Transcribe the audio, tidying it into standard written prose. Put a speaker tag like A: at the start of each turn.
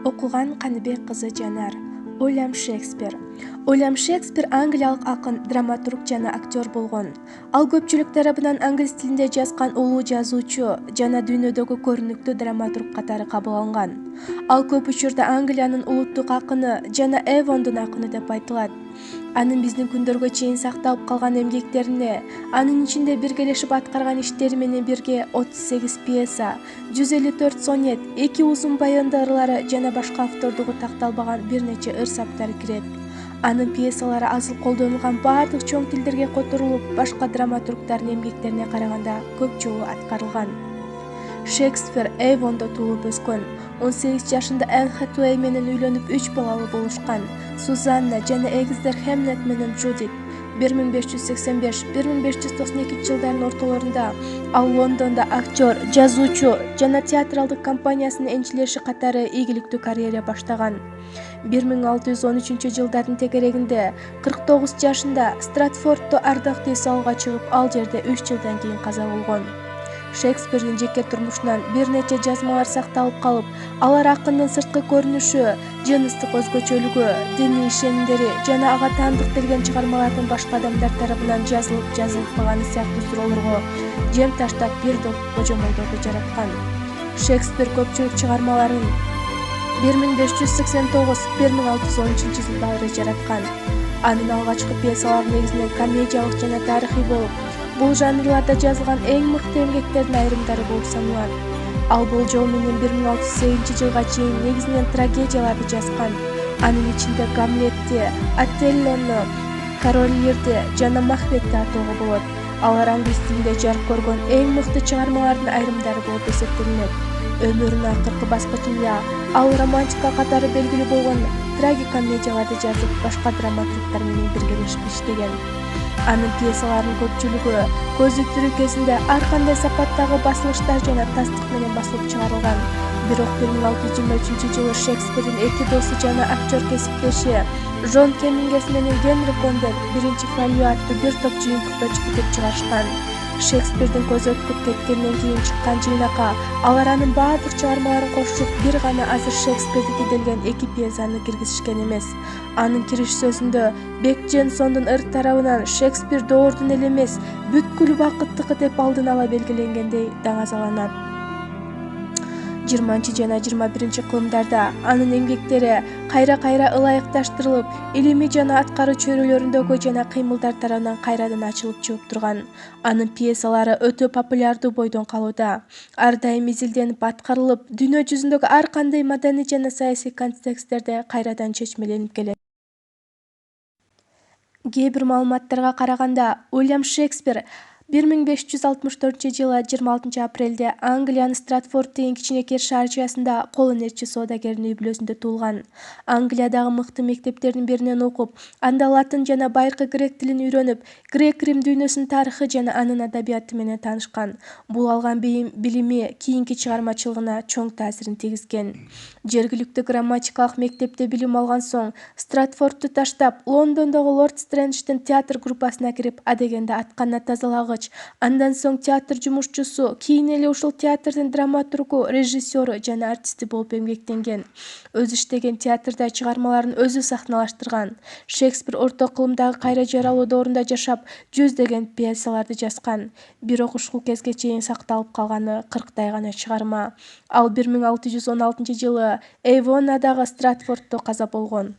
A: Окуган Каныбек кызы Жанар. Уильям Шекспир. Уильям Шекспир англиялык акын, драматург жана актер болгон. Ал көпчүлүк тарабынан англис тилинде жазган улуу жазуучу жана дүйнөдөгү көрүнүктүү драматург катары кабыл алынган. Ал көп учурда Англиянын улуттук акыны жана Эвондун акыны деп айтылат. Анын биздин күндөргө чейин сакталып калган эмгектерине, анын ичинде биргелешип аткарган иштери менен бирге 38 пьеса, 154 сонет, 2 узун баяндоо ырлары жана башка автордугу такталбаган бир нече ыр-саптар кирет. Анын пьесалары азыр колдонулган баардык чоң тилдерге которулуп, башка драматургдардын эмгектерине караганда көп жолу аткарылган. Шекспир Эвондо туулуп өскөн. 18 жашында Энн Хэтэуэй менен үйлөнүп 3 балалы болушкан. Сузанна жана эгиздер Хэмнет менен Джудит. 1585-1592 жылдардын ортолорунда ал Лондондо актер, жазуучу жана театралдык компаниясынын энчилеши катары ийгиликтүү карьера баштаган. 1613 жылдардын тегерегинде 49 жашында Стратфордто ардактуу эс алууга чыгып, ал жерде 3 жылдан кийин каза болгон. Шекспирдин жеке турмушунан бир нече жазмалар сакталып калып, алар акындын сырткы көрүнүшү, жыныстык өзгөчөлүгү, диний ишенимдери жана ага таандык келген чыгармалардын башка адамдар тарабынан жазылып-жазылбаганы сыяктуу суроолорго жем таштап бир топ божомолдорду жараткан. Шекспир көпчүлүк чыгармаларын 1589-1613 жылдары жараткан. Анын алгачкы пьесалары негизинен комедиялык жана тарыхый болуп, бул жанрларда жазылган эң мыкты эмгектердин айрымдары болуп саналат. Ал бул жол менен 1608 жылга чейин негизинен трагедияларды жазган. Анын ичинде Гамлетти, Отеллону, Король Лирди жана Махбетти атоого болот. Алар англис тилинде жарык көргөн эң мыкты чыгармалардын айрымдары болуп эсептелинет. Өмүрүнүн акыркы баскычында ал романтика катары белгилүү болгон трагикомедияларды жазып, башка драматургдар менен биргелешип иштеген. Анын пьесаларынын көпчүлүгү көзү тирүү кезинде ар кандай сапаттагы басылыштар жана тастык менен басылып чыгарылган. Бирок 1623 жылы Шекспирдин эки досу жана актер кесиптеши Жон Кемингес менен Генри Конден биринчи фолио аттуу бир топ жыйынтыкты бүтүп чыгарышкан. Шекспирдин көзү өткүп кеткенден кийин чыккан жыйнакка алар анын баардык чыгармаларын кошуп, бир гана азыр Шекспирдики делген 2 пьесаны киргизишкен эмес. Анын кириш сөзүндө Бек Дженсондун ыр тарабынан Шекспир доордун эле эмес, бүткүл убакыттыкы деп алдын ала белгиленгендей даңазаланат. 20 жана 21 кылымдарда анын эмгектери кайра-кайра ылайыкташтырылып, илимий жана аткаруу чөйрөлөрүндөгү жана кыймылдар тарабынан кайрадан ачылып чыгып турган. Анын пьесалары өтө популярдуу бойдон калууда. Ар дайым изилденип аткарылып, дүйнө жүзүндөгү ар кандай маданий жана саясий контексттерде кайрадан чечмеленип келет. Кээ бир маалыматтарга караганда, Уильям Шекспир 1564 жылы 26 апрелде Англиянын Стратфорд деген кичинекей шаарчасында кол өнерчи соодагердин үй-бүлөсүндө туулган. Англиядагы мыкты мектептердин биринен окуп, анда латын жана байыркы грек тилин үйрөнүп, грек-рим дүйнөсүнүн тарыхы жана анын адабияты менен таанышкан. Бул алган билими кийинки чыгармачылыгына чоң таасирин тийгизген. Жергиликтүү грамматикалык мектепте билим алган соң, Стратфордту таштап, Лондондогу Лорд Стрэндждин театр группасына кирип, адегенде атканына тазалагыч, андан соң театр жумушчусу, кийин эле ушул театрдын драматургу, режиссеру жана артисти болуп эмгектенген. Өзү иштеген театрда чыгармаларын өзү сахналаштырган. Шекспир орто кылымдагы кайра жаралуу доорунда жашап, жүздөгөн пьесаларды жазган. Бирок ушул кезге чейин сакталып калганы 40 гана чыгарма. Ал 1616 жылы Эвонадагы Стратфордто каза болгон.